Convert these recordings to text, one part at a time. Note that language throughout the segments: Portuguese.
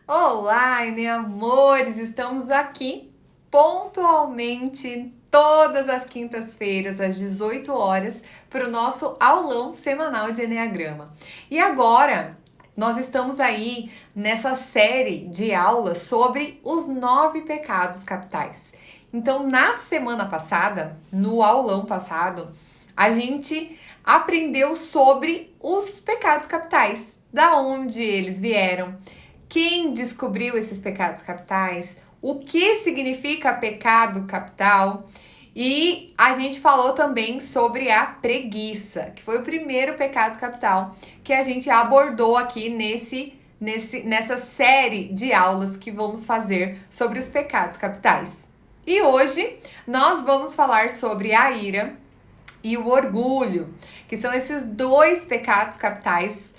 Olá, meu amores! Estamos aqui pontualmente todas as quintas-feiras às 18 horas para o nosso aulão semanal de Eneagrama. E agora nós estamos aí nessa série de aulas sobre os 9 pecados capitais. Então, na semana passada, no aulão passado, a gente aprendeu sobre os pecados capitais, da onde eles vieram, quem descobriu esses pecados capitais, o que significa pecado capital, e a gente falou também sobre a preguiça, que foi o primeiro pecado capital que a gente abordou aqui nessa série de aulas que vamos fazer sobre os pecados capitais. E hoje nós vamos falar sobre a ira e o orgulho, que são esses dois pecados capitais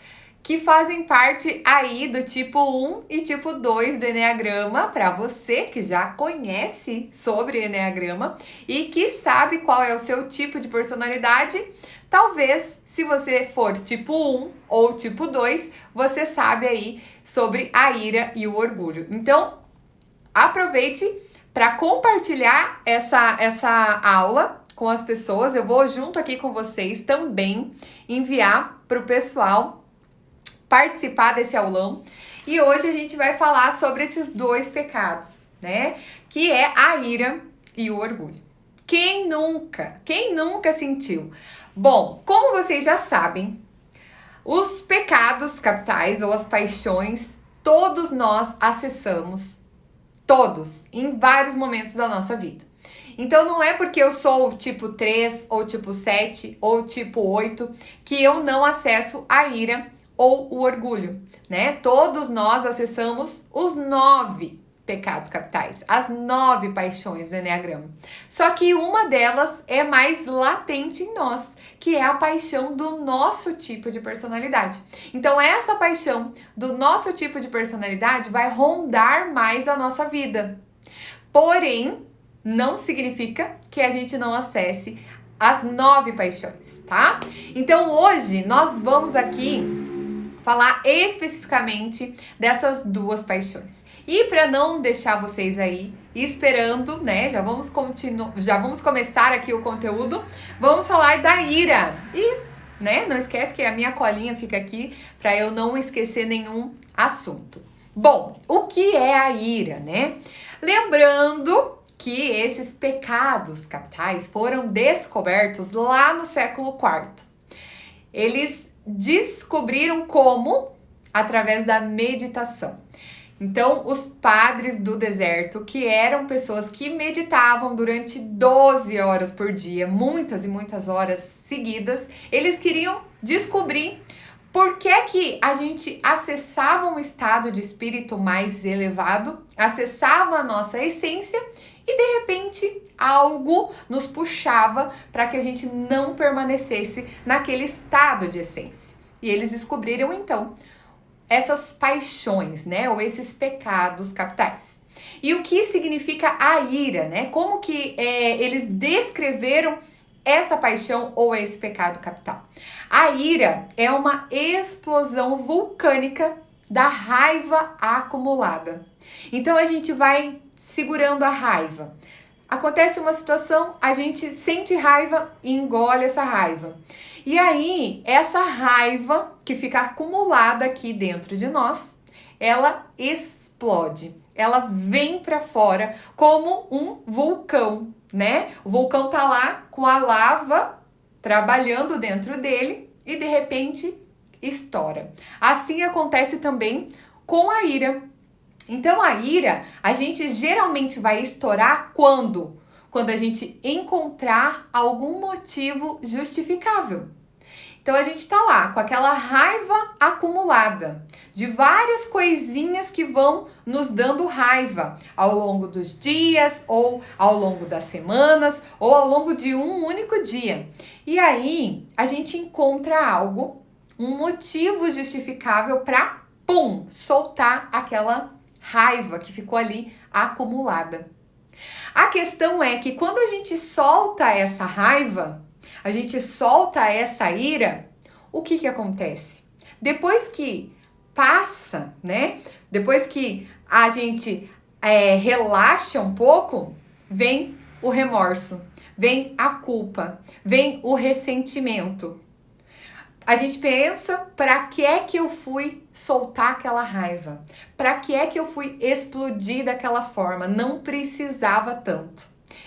que fazem parte aí do tipo 1 e tipo 2 do Eneagrama, para você que já conhece sobre Eneagrama e que sabe qual é o seu tipo de personalidade. Talvez, se você for tipo 1 ou tipo 2, você sabe aí sobre a ira e o orgulho. Então, aproveite para compartilhar essa aula com as pessoas. Eu vou junto aqui com vocês também enviar para o pessoal participar desse aulão. E hoje a gente vai falar sobre esses dois pecados, né? Que é a ira e o orgulho. Quem nunca sentiu? Bom, como vocês já sabem, os pecados capitais ou as paixões, todos nós acessamos, todos, em vários momentos da nossa vida. Então não é porque eu sou tipo 3, ou tipo 7, ou tipo 8, que eu não acesso a ira ou o orgulho, né? Todos nós acessamos os 9 pecados capitais, as 9 paixões do Eneagrama. Só que uma delas é mais latente em nós, que é a paixão do nosso tipo de personalidade. Então essa paixão do nosso tipo de personalidade vai rondar mais a nossa vida. Porém, não significa que a gente não acesse as 9 paixões, tá? Então hoje nós vamos aqui falar especificamente dessas duas paixões. E para não deixar vocês aí esperando, né? Já vamos começar aqui o conteúdo. Vamos falar da ira. E, né, não esquece que a minha colinha fica aqui para eu não esquecer nenhum assunto. Bom, o que é a ira, né? Lembrando que esses pecados capitais foram descobertos lá no século IV. Eles descobriram como? Através da meditação. Então, os padres do deserto, que eram pessoas que meditavam durante 12 horas por dia, muitas e muitas horas seguidas, eles queriam descobrir por que a gente acessava um estado de espírito mais elevado, acessava a nossa essência e de repente algo nos puxava para que a gente não permanecesse naquele estado de essência. E eles descobriram então essas paixões, né, ou esses pecados capitais. E o que significa a ira, né? Como que eles descreveram essa paixão ou esse pecado capital? A ira é uma explosão vulcânica da raiva acumulada. Então a gente vai segurando a raiva. Acontece uma situação, a gente sente raiva e engole essa raiva. E aí, essa raiva que fica acumulada aqui dentro de nós, ela explode. Ela vem para fora como um vulcão, né? O vulcão tá lá com a lava trabalhando dentro dele e de repente estoura. Assim acontece também com a ira. Então a ira, a gente geralmente vai estourar quando? Quando a gente encontrar algum motivo justificável. Então a gente tá lá com aquela raiva acumulada de várias coisinhas que vão nos dando raiva ao longo dos dias, ou ao longo das semanas, ou ao longo de um único dia. E aí a gente encontra algo, um motivo justificável para, pum, soltar aquela raiva que ficou ali acumulada. A questão é que quando a gente solta essa raiva, a gente solta essa ira, o que acontece? Depois que passa, né? Depois que a gente relaxa um pouco, vem o remorso, vem a culpa, vem o ressentimento. A gente pensa, para que é que eu fui soltar aquela raiva? Para que é que eu fui explodir daquela forma? Não precisava tanto.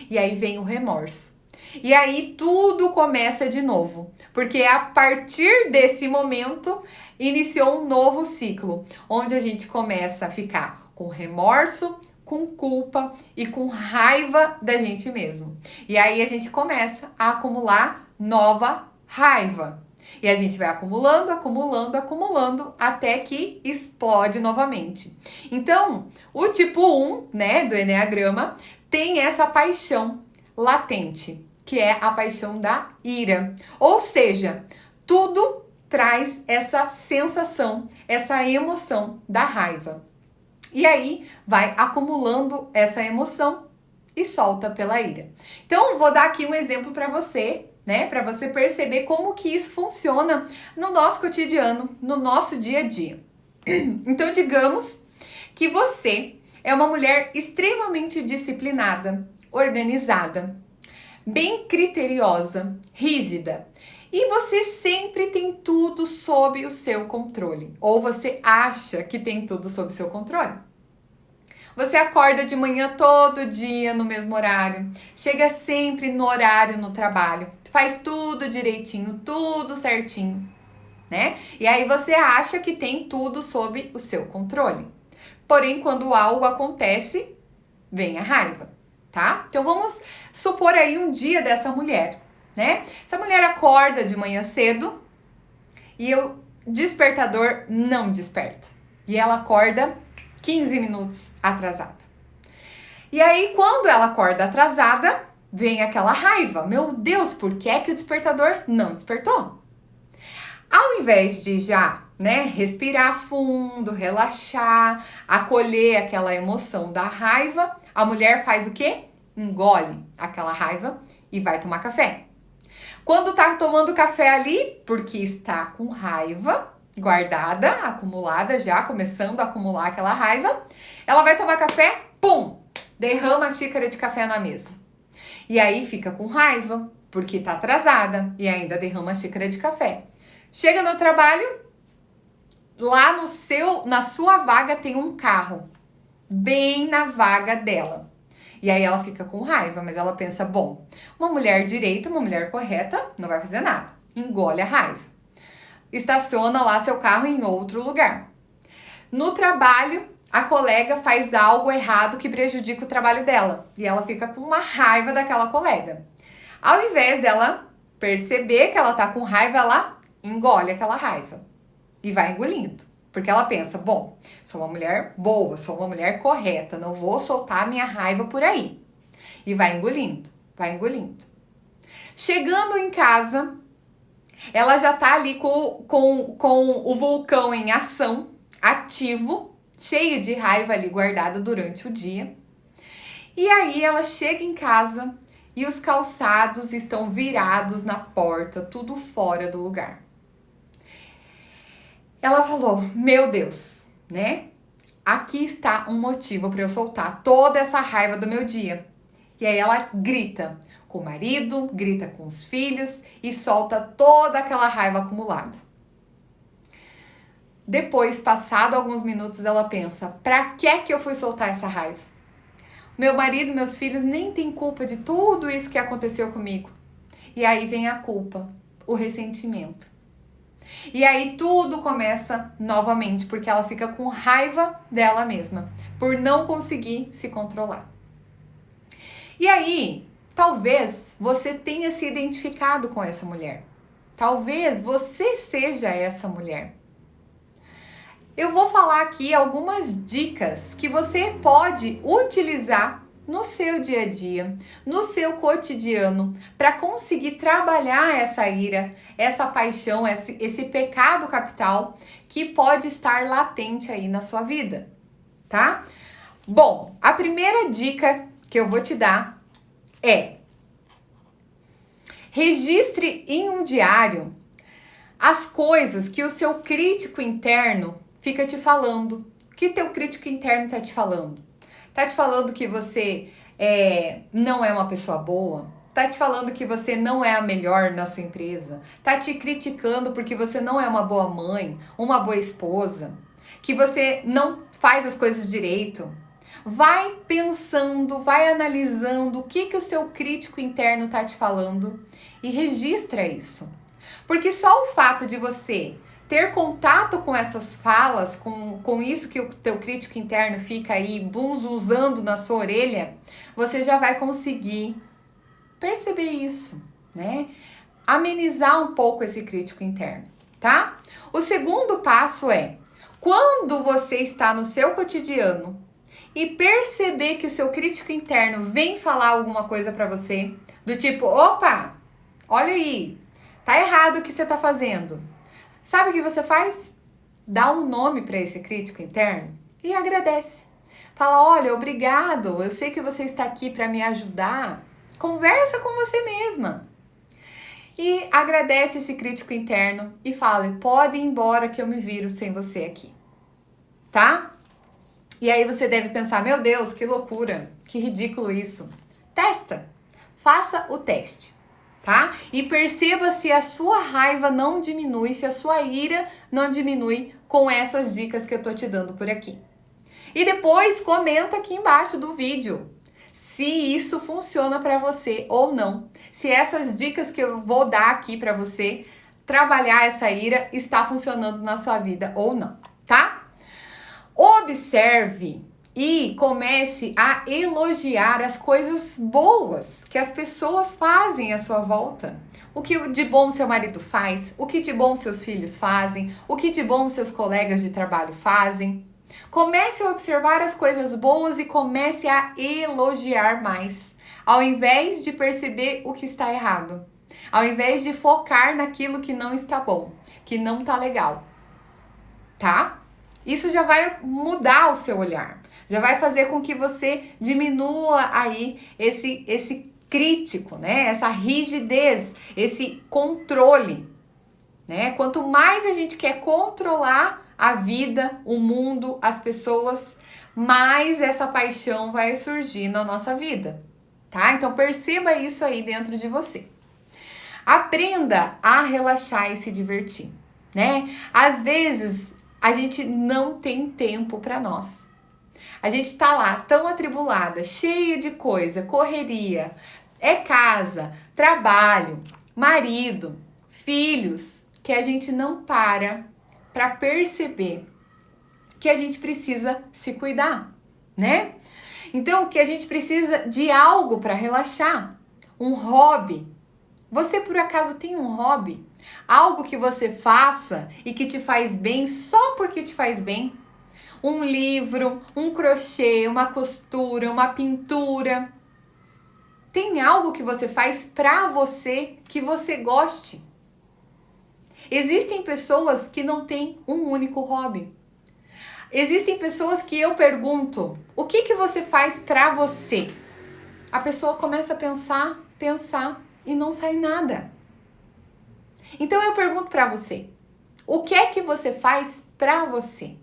E aí vem o remorso. E aí tudo começa de novo, porque a partir desse momento iniciou um novo ciclo, onde a gente começa a ficar com remorso, com culpa e com raiva da gente mesmo. E aí a gente começa a acumular nova raiva. E a gente vai acumulando, acumulando, acumulando, até que explode novamente. Então, o tipo 1, né, do Eneagrama, tem essa paixão latente, que é a paixão da ira. Ou seja, tudo traz essa sensação, essa emoção da raiva. E aí, vai acumulando essa emoção e solta pela ira. Então, vou dar aqui um exemplo para você, né, para você perceber como que isso funciona no nosso cotidiano, no nosso dia a dia. Então, digamos que você é uma mulher extremamente disciplinada, organizada, bem criteriosa, rígida, e você sempre tem tudo sob o seu controle, ou você acha que tem tudo sob o seu controle. Você acorda de manhã todo dia no mesmo horário, chega sempre no horário no trabalho, faz tudo direitinho, tudo certinho, né? E aí você acha que tem tudo sob o seu controle. Porém, quando algo acontece, vem a raiva, tá? Então vamos supor aí um dia dessa mulher, né? Essa mulher acorda de manhã cedo e o despertador não desperta. E ela acorda 15 minutos atrasada. E aí, quando ela acorda atrasada, vem aquela raiva. Meu Deus, por que é que o despertador não despertou? Ao invés de já, né, respirar fundo, relaxar, acolher aquela emoção da raiva, a mulher faz o quê? Engole aquela raiva e vai tomar café. Quando tá tomando café ali, porque está com raiva guardada, acumulada já, começando a acumular aquela raiva, ela vai tomar café, pum, derrama a xícara de café na mesa. E aí fica com raiva, porque tá atrasada e ainda derrama a xícara de café. Chega no trabalho, lá na sua vaga tem um carro, bem na vaga dela. E aí ela fica com raiva, mas ela pensa, bom, uma mulher direita, uma mulher correta, não vai fazer nada. Engole a raiva. Estaciona lá seu carro em outro lugar. No trabalho, a colega faz algo errado que prejudica o trabalho dela. E ela fica com uma raiva daquela colega. Ao invés dela perceber que ela tá com raiva, ela engole aquela raiva. E vai engolindo. Porque ela pensa, bom, sou uma mulher boa, sou uma mulher correta, não vou soltar minha raiva por aí. E vai engolindo, vai engolindo. Chegando em casa, ela já tá ali com o vulcão em ação, ativo, cheio de raiva ali guardada durante o dia. E aí ela chega em casa e os calçados estão virados na porta, tudo fora do lugar. Ela falou, meu Deus, né? Aqui está um motivo para eu soltar toda essa raiva do meu dia. E aí ela grita com o marido, grita com os filhos e solta toda aquela raiva acumulada. Depois, passado alguns minutos, ela pensa, pra que eu fui soltar essa raiva? Meu marido, meus filhos nem têm culpa de tudo isso que aconteceu comigo. E aí vem a culpa, o ressentimento. E aí tudo começa novamente, porque ela fica com raiva dela mesma, por não conseguir se controlar. E aí, talvez você tenha se identificado com essa mulher. Talvez você seja essa mulher. Eu vou falar aqui algumas dicas que você pode utilizar no seu dia a dia, no seu cotidiano, para conseguir trabalhar essa ira, essa paixão, esse pecado capital que pode estar latente aí na sua vida, tá? Bom, a primeira dica que eu vou te dar é: registre em um diário as coisas que o seu crítico interno fica te falando? O que teu crítico interno tá te falando? Tá te falando que você não é uma pessoa boa? Tá te falando que você não é a melhor na sua empresa? Tá te criticando porque você não é uma boa mãe, uma boa esposa? Que você não faz as coisas direito? Vai pensando, vai analisando o que o seu crítico interno tá te falando e registra isso. Porque só o fato de você ter contato com essas falas, com isso que o teu crítico interno fica aí bunzuzando na sua orelha, você já vai conseguir perceber isso, né? Amenizar um pouco esse crítico interno, tá? O segundo passo é, quando você está no seu cotidiano e perceber que o seu crítico interno vem falar alguma coisa pra você, do tipo, opa, olha aí, tá errado o que você tá fazendo. Sabe o que você faz? Dá um nome para esse crítico interno e agradece. Fala, olha, obrigado, eu sei que você está aqui para me ajudar. Conversa com você mesma. E agradece esse crítico interno e fala, pode ir embora que eu me viro sem você aqui. Tá? E aí você deve pensar, meu Deus, que loucura, que ridículo isso. Testa, faça o teste. Tá? E perceba se a sua raiva não diminui, se a sua ira não diminui com essas dicas que eu tô te dando por aqui. E depois comenta aqui embaixo do vídeo se isso funciona para você ou não. Se essas dicas que eu vou dar aqui para você trabalhar essa ira está funcionando na sua vida ou não, tá? Observe e comece a elogiar as coisas boas que as pessoas fazem à sua volta. O que de bom seu marido faz, o que de bom seus filhos fazem, o que de bom seus colegas de trabalho fazem. Comece a observar as coisas boas e comece a elogiar mais, ao invés de perceber o que está errado, ao invés de focar naquilo que não está bom, que não está legal, tá? Isso já vai mudar o seu olhar. Já vai fazer com que você diminua aí esse crítico, né? Essa rigidez, esse controle, né? Quanto mais a gente quer controlar a vida, o mundo, as pessoas, mais essa paixão vai surgir na nossa vida, tá? Então perceba isso aí dentro de você. Aprenda a relaxar e se divertir, né? Às vezes a gente não tem tempo para nós. A gente tá lá tão atribulada, cheia de coisa, correria, casa, trabalho, marido, filhos, que a gente não para perceber que a gente precisa se cuidar, né? Então, que a gente precisa de algo para relaxar, um hobby. Você por acaso tem um hobby? Algo que você faça e que te faz bem só porque te faz bem? Um livro, um crochê, uma costura, uma pintura. Tem algo que você faz pra você que você goste. Existem pessoas que não têm um único hobby. Existem pessoas que eu pergunto, o que você faz pra você? A pessoa começa a pensar e não sai nada. Então eu pergunto pra você, o que é que você faz pra você?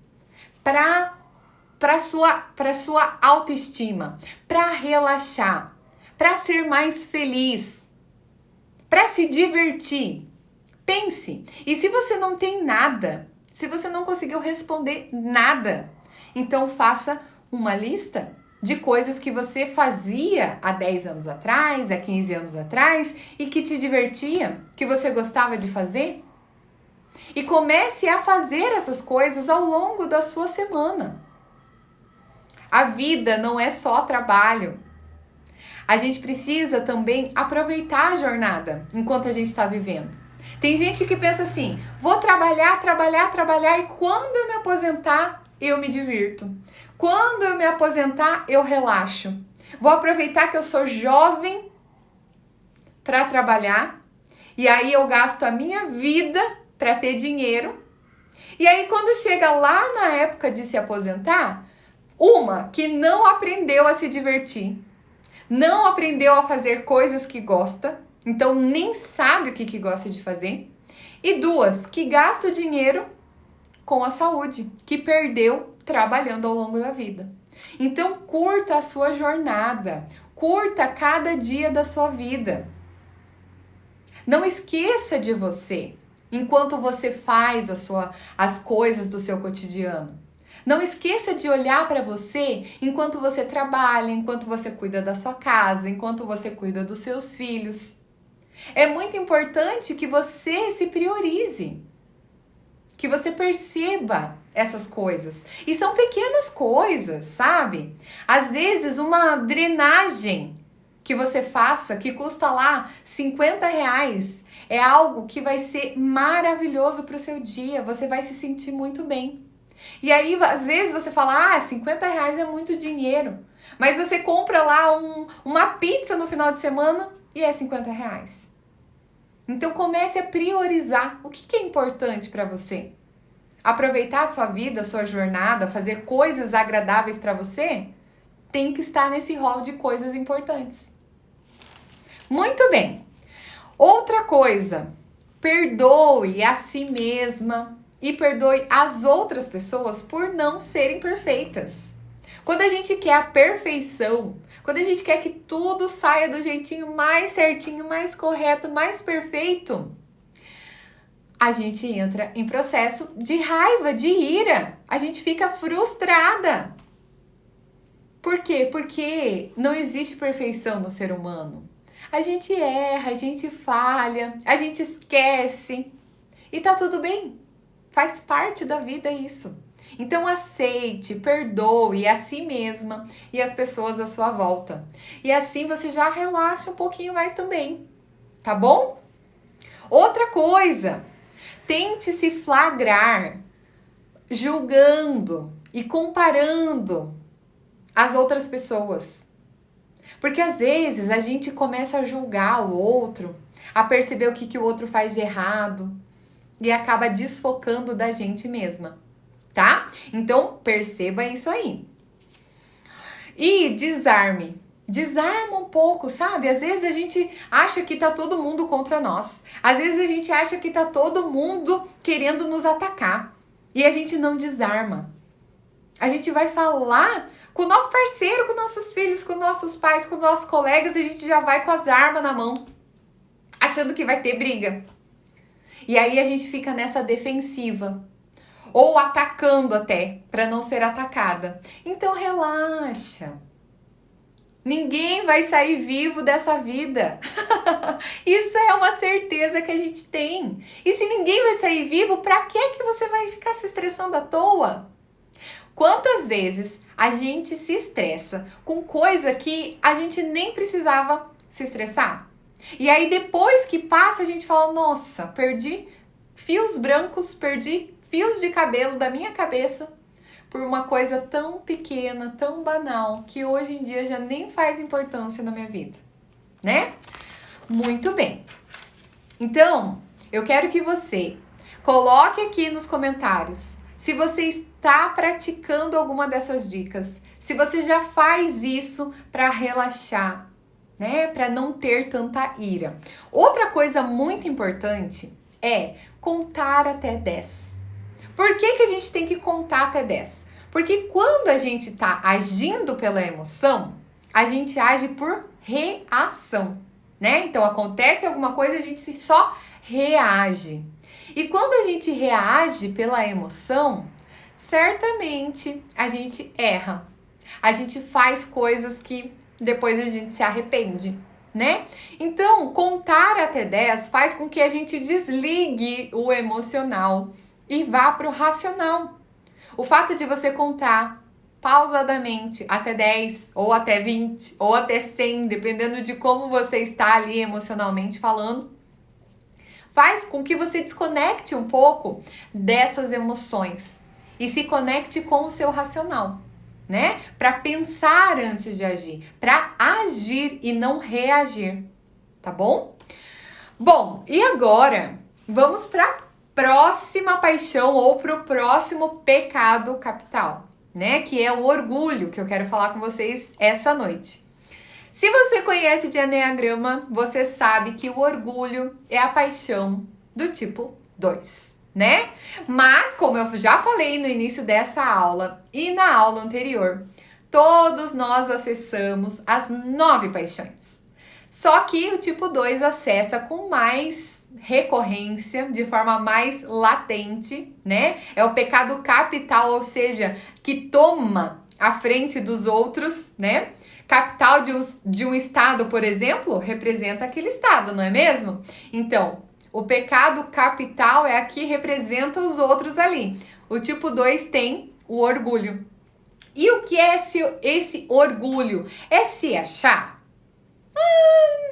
Para sua autoestima, para relaxar, para ser mais feliz, para se divertir. Pense. E se você não tem nada, se você não conseguiu responder nada, então faça uma lista de coisas que você fazia há 10 anos atrás, há 15 anos atrás e que te divertia, que você gostava de fazer. E comece a fazer essas coisas ao longo da sua semana. A vida não é só trabalho. A gente precisa também aproveitar a jornada enquanto a gente está vivendo. Tem gente que pensa assim, vou trabalhar e quando eu me aposentar, eu me divirto. Quando eu me aposentar, eu relaxo. Vou aproveitar que eu sou jovem para trabalhar e aí eu gasto a minha vida para ter dinheiro. E aí quando chega lá na época de se aposentar, uma que não aprendeu a se divertir, não aprendeu a fazer coisas que gosta, então nem sabe o que gosta de fazer, e duas, que gasta o dinheiro com a saúde, que perdeu trabalhando ao longo da vida. Então, curta a sua jornada, curta cada dia da sua vida. Não esqueça de você enquanto você faz as coisas do seu cotidiano. Não esqueça de olhar para você enquanto você trabalha, enquanto você cuida da sua casa, enquanto você cuida dos seus filhos. É muito importante que você se priorize, que você perceba essas coisas. E são pequenas coisas, sabe? Às vezes uma drenagem que você faça, que custa lá R$ 50, é algo que vai ser maravilhoso para o seu dia. Você vai se sentir muito bem. E aí, às vezes você fala, R$ 50 é muito dinheiro. Mas você compra lá uma pizza no final de semana e é R$ 50. Então comece a priorizar o que é importante para você. Aproveitar a sua vida, a sua jornada, fazer coisas agradáveis para você, tem que estar nesse rol de coisas importantes. Muito bem. Outra coisa, perdoe a si mesma e perdoe as outras pessoas por não serem perfeitas. Quando a gente quer a perfeição, quando a gente quer que tudo saia do jeitinho mais certinho, mais correto, mais perfeito, a gente entra em processo de raiva, de ira. A gente fica frustrada. Por quê? Porque não existe perfeição no ser humano. A gente erra, a gente falha, a gente esquece. E tá tudo bem. Faz parte da vida isso. Então aceite, perdoe a si mesma e as pessoas à sua volta. E assim você já relaxa um pouquinho mais também. Tá bom? Outra coisa, tente se flagrar julgando e comparando as outras pessoas. Porque às vezes a gente começa a julgar o outro, a perceber o que o outro faz de errado e acaba desfocando da gente mesma, tá? Então perceba isso aí. E desarme. Desarma um pouco, sabe? Às vezes a gente acha que tá todo mundo contra nós. Às vezes a gente acha que tá todo mundo querendo nos atacar. E a gente não desarma. A gente vai falar com o nosso parceiro, com nossos filhos, com nossos pais, com nossos colegas, e a gente já vai com as armas na mão, achando que vai ter briga. E aí a gente fica nessa defensiva. Ou atacando até, para não ser atacada. Então relaxa. Ninguém vai sair vivo dessa vida. Isso é uma certeza que a gente tem. E se ninguém vai sair vivo, pra que você vai ficar se estressando à toa? Quantas vezes a gente se estressa com coisa que a gente nem precisava se estressar? E aí depois que passa a gente fala, nossa, perdi fios brancos, perdi fios de cabelo da minha cabeça por uma coisa tão pequena, tão banal, que hoje em dia já nem faz importância na minha vida, né? Muito bem. Então, eu quero que você coloque aqui nos comentários se você está praticando alguma dessas dicas, se você já faz isso para relaxar, né? Para não ter tanta ira. Outra coisa muito importante é contar até 10. Por que a gente tem que contar até 10? Porque quando a gente está agindo pela emoção, a gente age por reação, né? Então acontece alguma coisa, a gente só reage. E quando a gente reage pela emoção, certamente a gente erra. A gente faz coisas que depois a gente se arrepende, né? Então, contar até 10 faz com que a gente desligue o emocional e vá para o racional. O fato de você contar pausadamente até 10, ou até 20, ou até 100, dependendo de como você está ali emocionalmente falando, faz com que você desconecte um pouco dessas emoções e se conecte com o seu racional, né? Para pensar antes de agir, para agir e não reagir, tá bom? Bom, e agora vamos para próxima paixão ou para o próximo pecado capital, né? Que é o orgulho, que eu quero falar com vocês essa noite. Se você conhece de Eneagrama, você sabe que o orgulho é a paixão do tipo 2. né? Mas, como eu já falei no início dessa aula e na aula anterior, todos nós acessamos as 9 paixões. Só que o tipo 2 acessa com mais recorrência, de forma mais latente, né? É o pecado capital, ou seja, que toma a frente dos outros, né? Capital de um estado, por exemplo, representa aquele estado, não é mesmo? Então, o pecado capital é a que representa os outros ali. O tipo 2 tem o orgulho. E o que é esse orgulho? É se achar?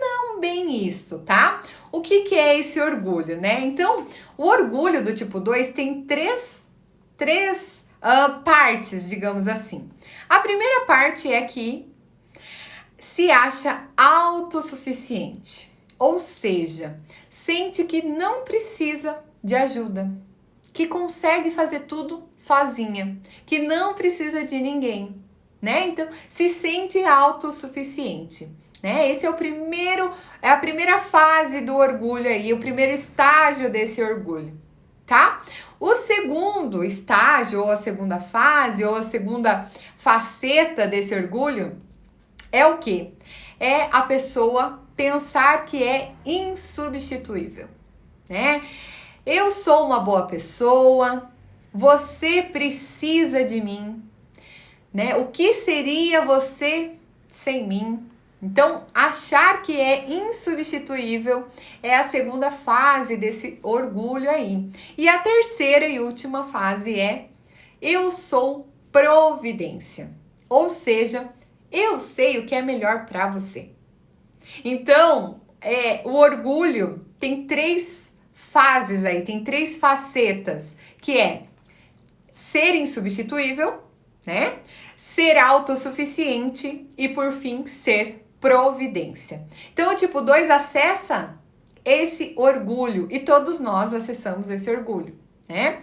Não bem isso, tá? O que é esse orgulho, né? Então, o orgulho do tipo 2 tem três partes, digamos assim. A primeira parte é que se acha autossuficiente, ou seja, sente que não precisa de ajuda, que consegue fazer tudo sozinha, que não precisa de ninguém, né? Então, se sente autossuficiente, né? Esse é a primeira fase do orgulho aí, o primeiro estágio desse orgulho, tá? O segundo estágio, ou a segunda fase, ou a segunda faceta desse orgulho é o quê? É a pessoa pensar que é insubstituível, né? Eu sou uma boa pessoa, você precisa de mim, né? O que seria você sem mim? Então, achar que é insubstituível é a segunda fase desse orgulho aí. E a terceira e última fase é eu sou providência, ou seja, eu sei o que é melhor para você. Então, o orgulho tem 3 fases aí, tem 3 facetas, que é ser insubstituível, né? Ser autossuficiente e, por fim, ser providência. Então, o tipo 2 acessa esse orgulho e todos nós acessamos esse orgulho, né?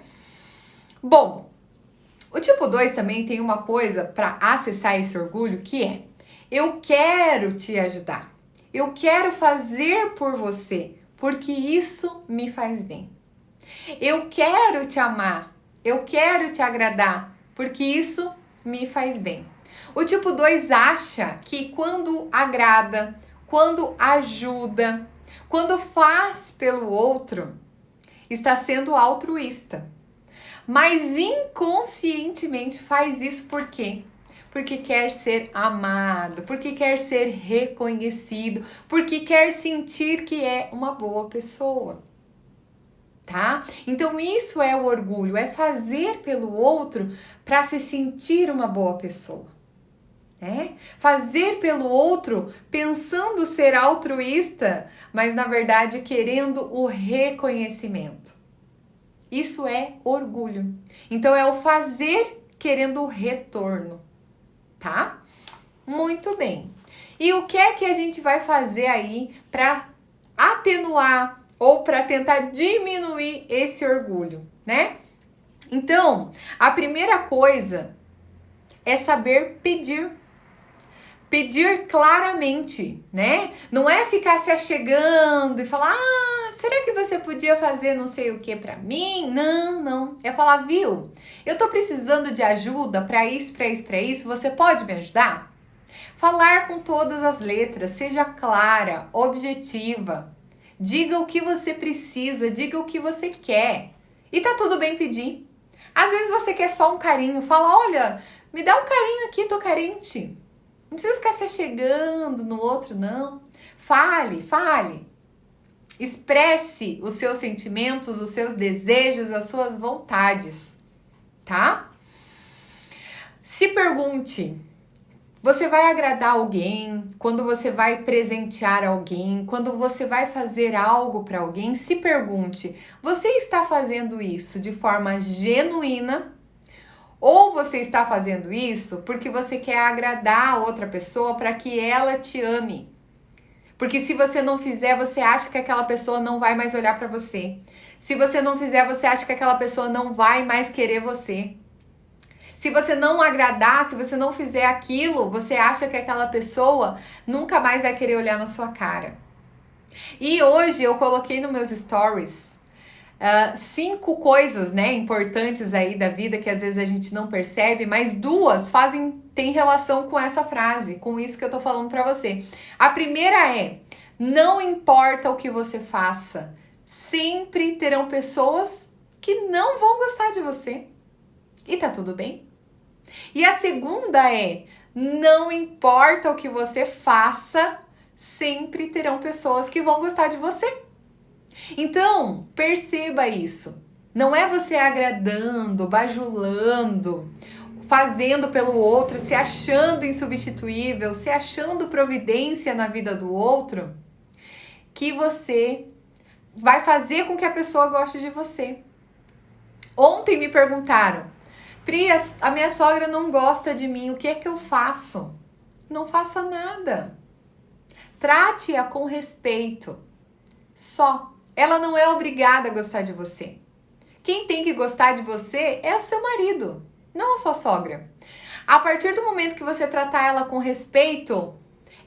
Bom, o tipo 2 também tem uma coisa para acessar esse orgulho que é: eu quero te ajudar, eu quero fazer por você, porque isso me faz bem. Eu quero te amar, eu quero te agradar, porque isso me faz bem. O tipo 2 acha que quando agrada, quando ajuda, quando faz pelo outro, está sendo altruísta. Mas inconscientemente faz isso por quê? Porque quer ser amado, porque quer ser reconhecido, porque quer sentir que é uma boa pessoa, tá? Então isso é o orgulho, é fazer pelo outro para se sentir uma boa pessoa, né? Fazer pelo outro pensando ser altruísta, mas na verdade querendo o reconhecimento. Isso é orgulho. Então é o fazer querendo o retorno, tá? Muito bem. E o que é que a gente vai fazer aí para atenuar ou para tentar diminuir esse orgulho, né? Então, a primeira coisa é saber pedir. Pedir claramente, né? Não é ficar se achegando e falar: "Ah, será que você podia fazer não sei o que para mim?" Não. É falar: "Viu? Eu tô precisando de ajuda para isso, você pode me ajudar?" Falar com todas as letras, seja clara, objetiva. Diga o que você precisa, diga o que você quer. E tá tudo bem pedir. Às vezes você quer só um carinho, fala: "Olha, me dá um carinho aqui, tô carente." Não precisa ficar se achegando no outro, não. Fale. Expresse os seus sentimentos, os seus desejos, as suas vontades, tá? Se pergunte: você vai agradar alguém? Quando você vai presentear alguém? Quando você vai fazer algo para alguém? Se pergunte: você está fazendo isso de forma genuína? Ou você está fazendo isso porque você quer agradar a outra pessoa para que ela te ame? Porque se você não fizer, você acha que aquela pessoa não vai mais olhar para você. Se você não fizer, você acha que aquela pessoa não vai mais querer você. Se você não agradar, se você não fizer aquilo, você acha que aquela pessoa nunca mais vai querer olhar na sua cara. E hoje eu coloquei nos meus stories 5 coisas, né, importantes aí da vida que às vezes a gente não percebe, mas 2 tem relação com essa frase, com isso que eu tô falando pra você. A primeira é: não importa o que você faça, sempre terão pessoas que não vão gostar de você. E tá tudo bem? E a segunda é: não importa o que você faça, sempre terão pessoas que vão gostar de você. Então, perceba isso. Não é você agradando, bajulando, fazendo pelo outro, se achando insubstituível, se achando providência na vida do outro, que você vai fazer com que a pessoa goste de você. Ontem me perguntaram: Pri, a minha sogra não gosta de mim, o que é que eu faço? Não faça nada. Trate-a com respeito. Só. Ela não é obrigada a gostar de você. Quem tem que gostar de você é o seu marido, não a sua sogra. A partir do momento que você tratar ela com respeito,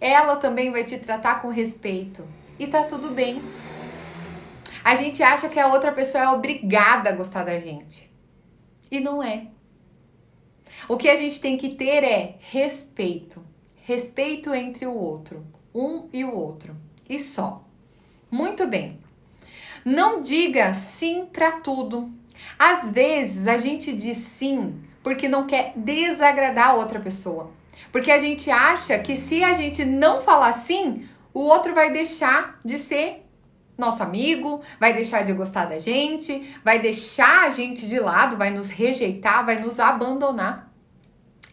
ela também vai te tratar com respeito. E tá tudo bem. A gente acha que a outra pessoa é obrigada a gostar da gente. E não é. O que a gente tem que ter é respeito. Respeito entre o outro. Um e o outro. E só. Muito bem. Não diga sim para tudo. Às vezes a gente diz sim porque não quer desagradar a outra pessoa. Porque a gente acha que se a gente não falar sim, o outro vai deixar de ser nosso amigo, vai deixar de gostar da gente, vai deixar a gente de lado, vai nos rejeitar, vai nos abandonar.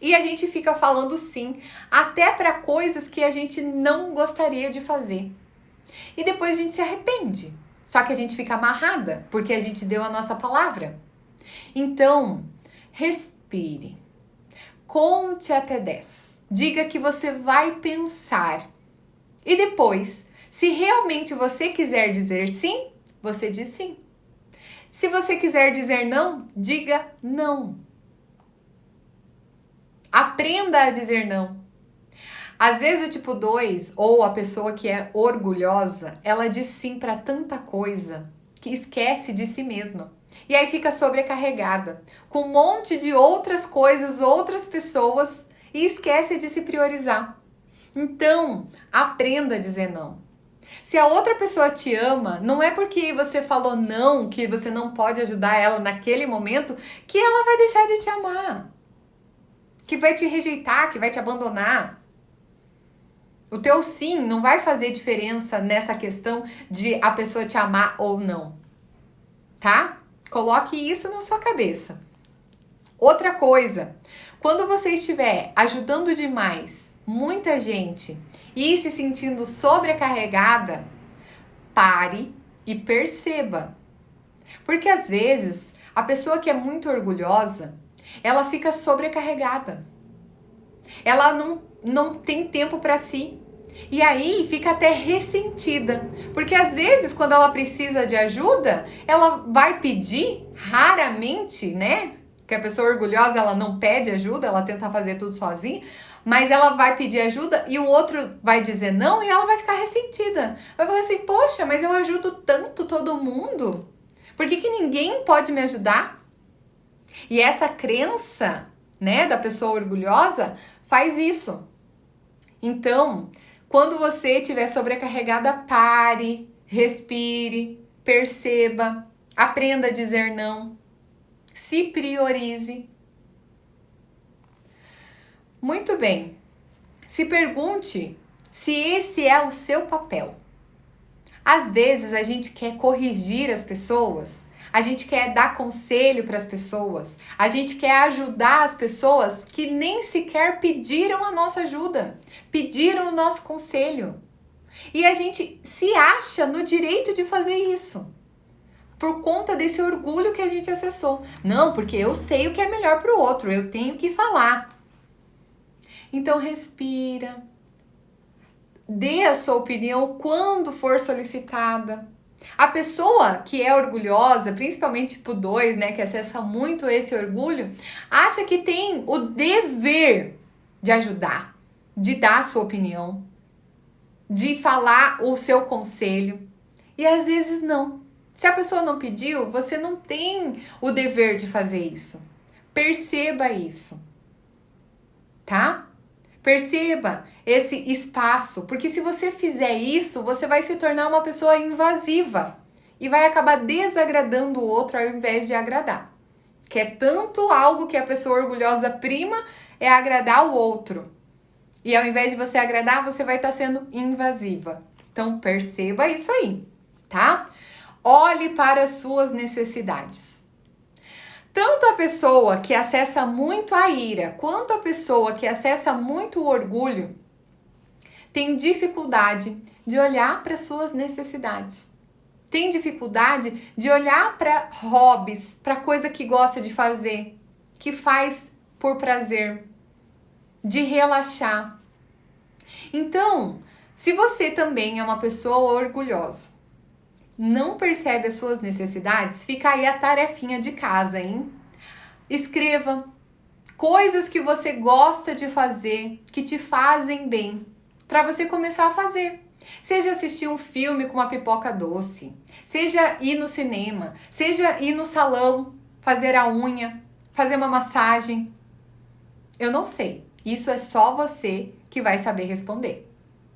E a gente fica falando sim, até para coisas que a gente não gostaria de fazer. E depois a gente se arrepende. Só que a gente fica amarrada, porque a gente deu a nossa palavra. Então, respire. Conte até 10. Diga que você vai pensar. E depois, se realmente você quiser dizer sim, você diz sim. Se você quiser dizer não, diga não. Aprenda a dizer não. Às vezes o tipo 2, ou a pessoa que é orgulhosa, ela diz sim para tanta coisa que esquece de si mesma. E aí fica sobrecarregada, com um monte de outras coisas, outras pessoas, e esquece de se priorizar. Então, aprenda a dizer não. Se a outra pessoa te ama, não é porque você falou não, que você não pode ajudar ela naquele momento, que ela vai deixar de te amar. Que vai te rejeitar, que vai te abandonar. O teu sim não vai fazer diferença nessa questão de a pessoa te amar ou não, tá? Coloque isso na sua cabeça. Outra coisa, quando você estiver ajudando demais muita gente e se sentindo sobrecarregada, pare e perceba. Porque às vezes a pessoa que é muito orgulhosa, ela fica sobrecarregada. Ela não tem tempo para si. E aí fica até ressentida. Porque às vezes, quando ela precisa de ajuda, ela vai pedir, raramente, né? Que a pessoa orgulhosa, ela não pede ajuda, ela tenta fazer tudo sozinha. Mas ela vai pedir ajuda e o outro vai dizer não e ela vai ficar ressentida. Vai falar assim, poxa, mas eu ajudo tanto todo mundo. Por que ninguém pode me ajudar? E essa crença, né, da pessoa orgulhosa faz isso. Então, quando você estiver sobrecarregada, pare, respire, perceba, aprenda a dizer não, se priorize. Muito bem. Se pergunte se esse é o seu papel. Às vezes a gente quer corrigir as pessoas, a gente quer dar conselho para as pessoas, a gente quer ajudar as pessoas que nem sequer pediram a nossa ajuda, pediram o nosso conselho. E a gente se acha no direito de fazer isso, por conta desse orgulho que a gente acessou. Não, porque eu sei o que é melhor para o outro, eu tenho que falar. Então respira, dê a sua opinião quando for solicitada. A pessoa que é orgulhosa, principalmente tipo 2, né, que acessa muito esse orgulho, acha que tem o dever de ajudar, de dar a sua opinião, de falar o seu conselho. E às vezes não. Se a pessoa não pediu, você não tem o dever de fazer isso. Perceba isso, tá? Perceba esse espaço, porque se você fizer isso, você vai se tornar uma pessoa invasiva e vai acabar desagradando o outro ao invés de agradar. Que é tanto algo que a pessoa orgulhosa prima é agradar o outro. E ao invés de você agradar, você vai estar sendo invasiva. Então perceba isso aí, tá? Olhe para as suas necessidades. Tanto a pessoa que acessa muito a ira, quanto a pessoa que acessa muito o orgulho, tem dificuldade de olhar para as suas necessidades. Tem dificuldade de olhar para hobbies, para coisa que gosta de fazer, que faz por prazer, de relaxar. Então, se você também é uma pessoa orgulhosa, não percebe as suas necessidades, fica aí a tarefinha de casa, hein? Escreva coisas que você gosta de fazer, que te fazem bem, para você começar a fazer. Seja assistir um filme com uma pipoca doce, seja ir no cinema, seja ir no salão, fazer a unha, fazer uma massagem. Eu não sei, isso é só você que vai saber responder,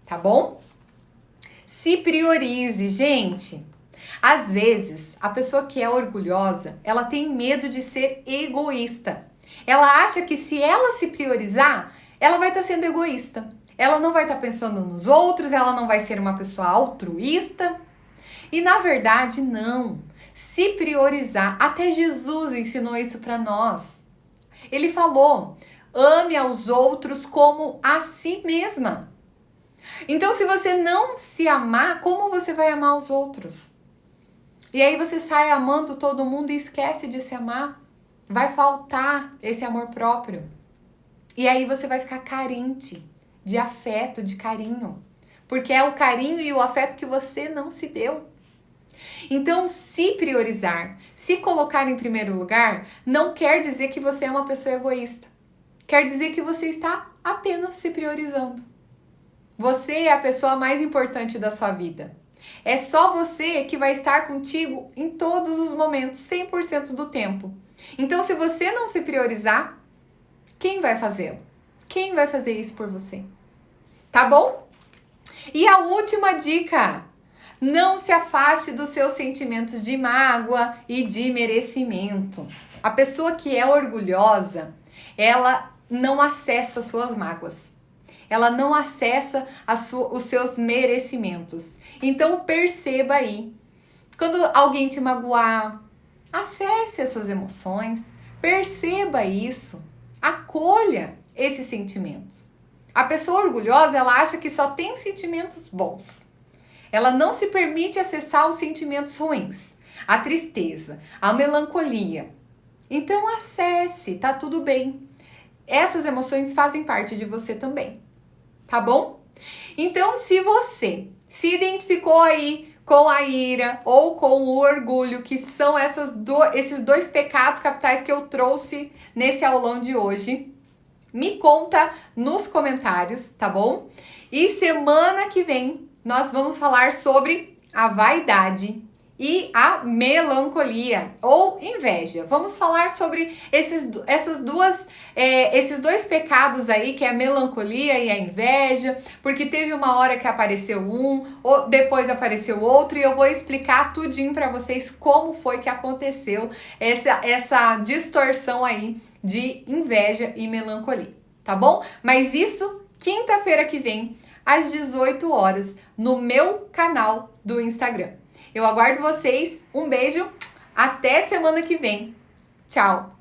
tá bom? Se priorize, gente. Às vezes, a pessoa que é orgulhosa, ela tem medo de ser egoísta. Ela acha que se ela se priorizar, ela vai estar sendo egoísta. Ela não vai estar pensando nos outros, ela não vai ser uma pessoa altruísta. E na verdade, não. Se priorizar, até Jesus ensinou isso para nós. Ele falou: ame aos outros como a si mesma. Então, se você não se amar, como você vai amar os outros? E aí você sai amando todo mundo e esquece de se amar. Vai faltar esse amor próprio. E aí você vai ficar carente de afeto, de carinho. Porque é o carinho e o afeto que você não se deu. Então, se priorizar, se colocar em primeiro lugar, não quer dizer que você é uma pessoa egoísta. Quer dizer que você está apenas se priorizando. Você é a pessoa mais importante da sua vida. É só você que vai estar contigo em todos os momentos, 100% do tempo. Então, se você não se priorizar, quem vai fazê-lo? Quem vai fazer isso por você? Tá bom? E a última dica: não se afaste dos seus sentimentos de mágoa e de merecimento. A pessoa que é orgulhosa, ela não acessa suas mágoas. Ela não acessa os seus merecimentos. Então perceba aí, quando alguém te magoar, acesse essas emoções, perceba isso, acolha esses sentimentos. A pessoa orgulhosa, ela acha que só tem sentimentos bons. Ela não se permite acessar os sentimentos ruins, a tristeza, a melancolia. Então acesse, tá tudo bem. Essas emoções fazem parte de você também, tá bom? Então, se você se identificou aí com a ira ou com o orgulho, que são esses dois pecados capitais que eu trouxe nesse aulão de hoje, me conta nos comentários, tá bom? E semana que vem nós vamos falar sobre a vaidade e a melancolia ou inveja. Vamos falar sobre esses dois pecados aí, que é a melancolia e a inveja, porque teve uma hora que apareceu um, ou depois apareceu outro, e eu vou explicar tudinho para vocês como foi que aconteceu essa distorção aí de inveja e melancolia, tá bom? Mas isso quinta-feira que vem, às 18 horas, no meu canal do Instagram. Eu aguardo vocês. Um beijo. Até semana que vem. Tchau.